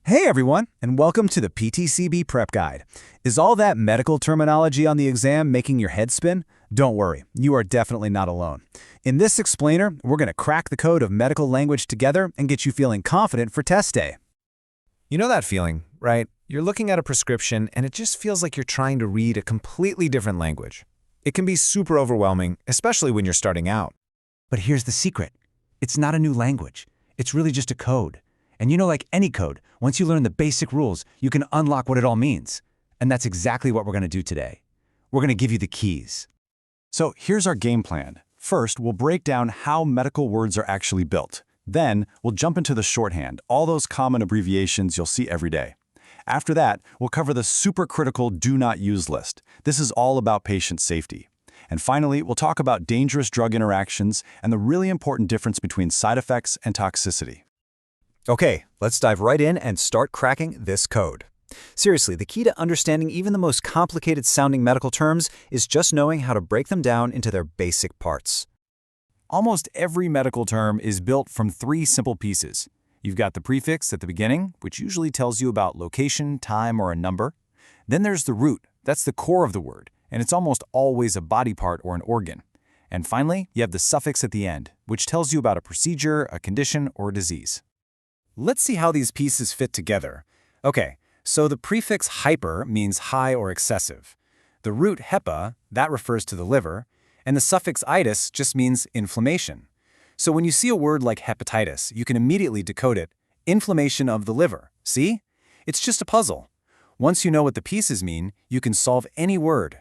Hey everyone, and welcome to the PTCB Prep Guide. Is all that medical terminology on the exam making your head spin? Don't worry, you are definitely not alone. In this explainer, we're going to crack the code of medical language together and get you feeling confident for test day. You know that feeling, right? You're looking at a prescription and it just feels like you're trying to read a completely different language. It can be super overwhelming, especially when you're starting out. But here's the secret. It's not a new language. It's really just a code. And like any code, once you learn the basic rules, you can unlock what it all means. And that's exactly what we're going to do today. We're going to give you the keys. So here's our game plan. First, we'll break down how medical words are actually built. Then, we'll jump into the shorthand, all those common abbreviations you'll see every day. After that, we'll cover the super critical do not use list. This is all about patient safety. And finally, we'll talk about dangerous drug interactions and the really important difference between side effects and toxicity. Okay, let's dive right in and start cracking this code. Seriously, the key to understanding even the most complicated sounding medical terms is just knowing how to break them down into their basic parts. Almost every medical term is built from three simple pieces. You've got the prefix at the beginning, which usually tells you about location, time, or a number. Then there's the root. That's the core of the word, and it's almost always a body part or an organ. And finally, you have the suffix at the end, which tells you about a procedure, a condition, or a disease. Let's see how these pieces fit together. Okay, so the prefix hyper means high or excessive. The root hepa, that refers to the liver, and the suffix itis just means inflammation. So when you see a word like hepatitis, you can immediately decode it, inflammation of the liver. See? It's just a puzzle. Once you know what the pieces mean, you can solve any word.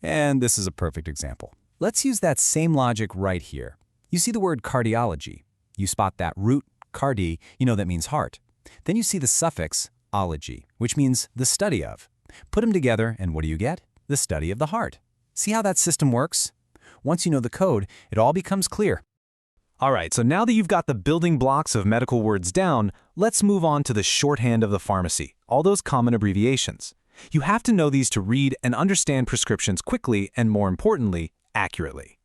And this is a perfect example. Let's use that same logic right here. You see the word cardiology. You spot that root, cardi, that means heart. Then you see the suffix ology, which means the study of. Put them together, and what do you get? The study of the heart. See how that system works? Once you know the code, it all becomes clear. All right, so now that you've got the building blocks of medical words down, let's move on to the shorthand of the pharmacy, all those common abbreviations. You have to know these to read and understand prescriptions quickly and, more importantly, accurately.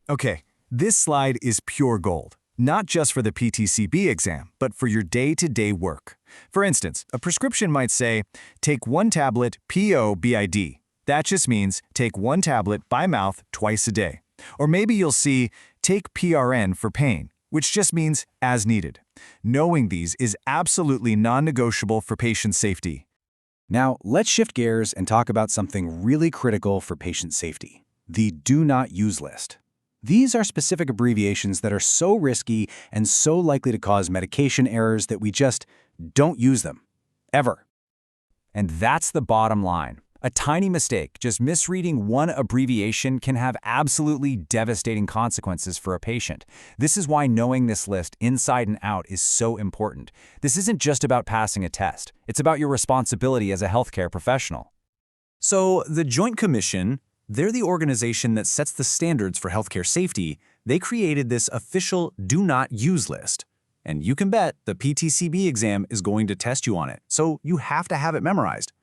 Okay, this slide is pure gold. Not just for the PTCB exam, but for your day-to-day work. For instance, a prescription might say, take 1 tablet POBID. That just means take 1 tablet by mouth twice a day. Or maybe you'll see, take PRN for pain, which just means as needed. Knowing these is absolutely non-negotiable for patient safety. Now, let's shift gears and talk about something really critical for patient safety, the do not use list. These are specific abbreviations that are so risky and so likely to cause medication errors that we just don't use them, ever. And that's the bottom line. A tiny mistake, just misreading one abbreviation, can have absolutely devastating consequences for a patient. This is why knowing this list inside and out is so important. This isn't just about passing a test. It's about your responsibility as a healthcare professional. So the Joint Commission, they're the organization that sets the standards for healthcare safety. They created this official do not use list. And you can bet the PTCB exam is going to test you on it, so you have to have it memorized.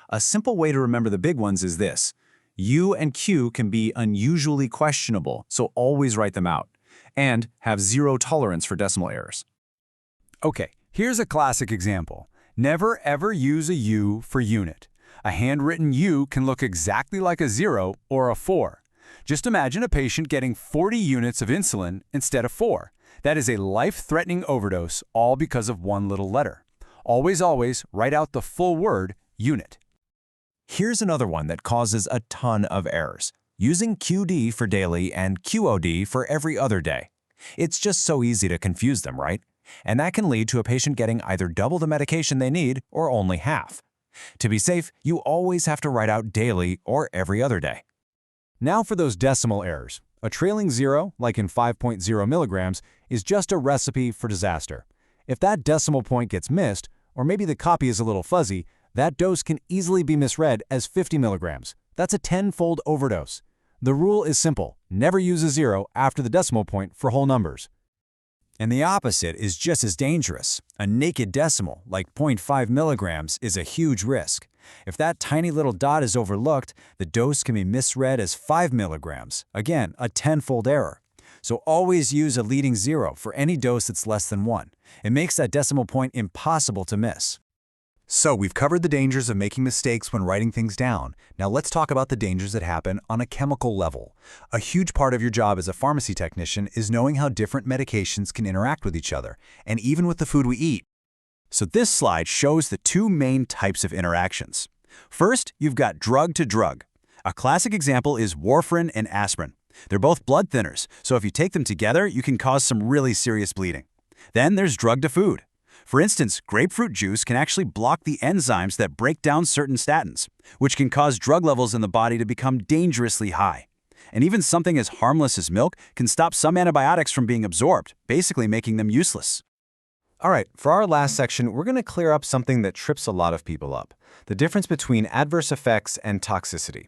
A simple way to remember the big ones is this. U and Q can be unusually questionable, so always write them out. And have zero tolerance for decimal errors. Okay, here's a classic example. Never ever use a U for unit. A handwritten U can look exactly like a 0 or a 4. Just imagine a patient getting 40 units of insulin instead of 4. That is a life-threatening overdose, all because of one little letter. Always, always write out the full word, unit. Here's another one that causes a ton of errors, using QD for daily and QOD for every other day. It's just so easy to confuse them, right? And that can lead to a patient getting either double the medication they need or only half. To be safe, you always have to write out daily or every other day. Now for those decimal errors. A trailing 0, like in 5.0 milligrams, is just a recipe for disaster. If that decimal point gets missed, or maybe the copy is a little fuzzy, that dose can easily be misread as 50 milligrams. That's a 10-fold overdose. The rule is simple. Never use a 0 after the decimal point for whole numbers. And the opposite is just as dangerous. A naked decimal, like 0.5 milligrams, is a huge risk. If that tiny little dot is overlooked, the dose can be misread as 5 milligrams. Again, a 10-fold error. So always use a leading 0 for any dose that's less than 1. It makes that decimal point impossible to miss. So we've covered the dangers of making mistakes when writing things down. Now let's talk about the dangers that happen on a chemical level. A huge part of your job as a pharmacy technician is knowing how different medications can interact with each other, and even with the food we eat. So this slide shows the two main types of interactions. First, you've got drug to drug. A classic example is warfarin and aspirin. They're both blood thinners, so if you take them together, you can cause some really serious bleeding. Then there's drug to food. For instance, grapefruit juice can actually block the enzymes that break down certain statins, which can cause drug levels in the body to become dangerously high. And even something as harmless as milk can stop some antibiotics from being absorbed, basically making them useless. All right, for our last section, we're going to clear up something that trips a lot of people up: the difference between adverse effects and toxicity.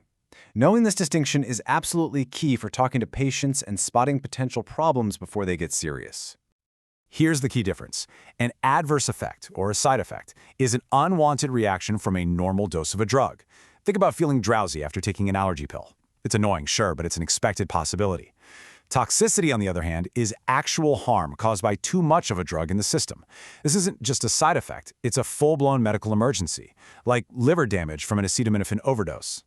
Knowing this distinction is absolutely key for talking to patients and spotting potential problems before they get serious. Here's the key difference. An adverse effect, or a side effect, is an unwanted reaction from a normal dose of a drug. Think about feeling drowsy after taking an allergy pill. It's annoying, sure, but it's an expected possibility. Toxicity, on the other hand, is actual harm caused by too much of a drug in the system. This isn't just a side effect, it's a full-blown medical emergency, like liver damage from an acetaminophen overdose.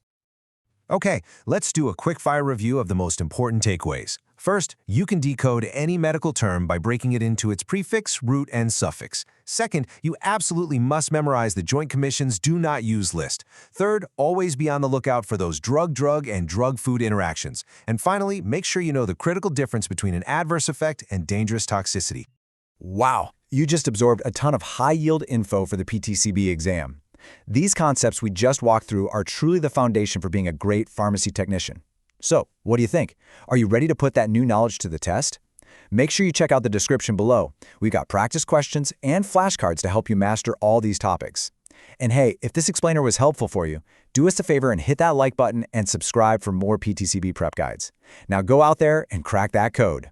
Okay, let's do a quick-fire review of the most important takeaways. First, you can decode any medical term by breaking it into its prefix, root, and suffix. Second, you absolutely must memorize the Joint Commission's Do Not Use list. Third, always be on the lookout for those drug-drug and drug-food interactions. And finally, make sure you know the critical difference between an adverse effect and dangerous toxicity. Wow, you just absorbed a ton of high-yield info for the PTCB exam. These concepts we just walked through are truly the foundation for being a great pharmacy technician. So, what do you think? Are you ready to put that new knowledge to the test? Make sure you check out the description below. We've got practice questions and flashcards to help you master all these topics. And hey, if this explainer was helpful for you, do us a favor and hit that like button and subscribe for more PTCB prep guides. Now go out there and crack that code.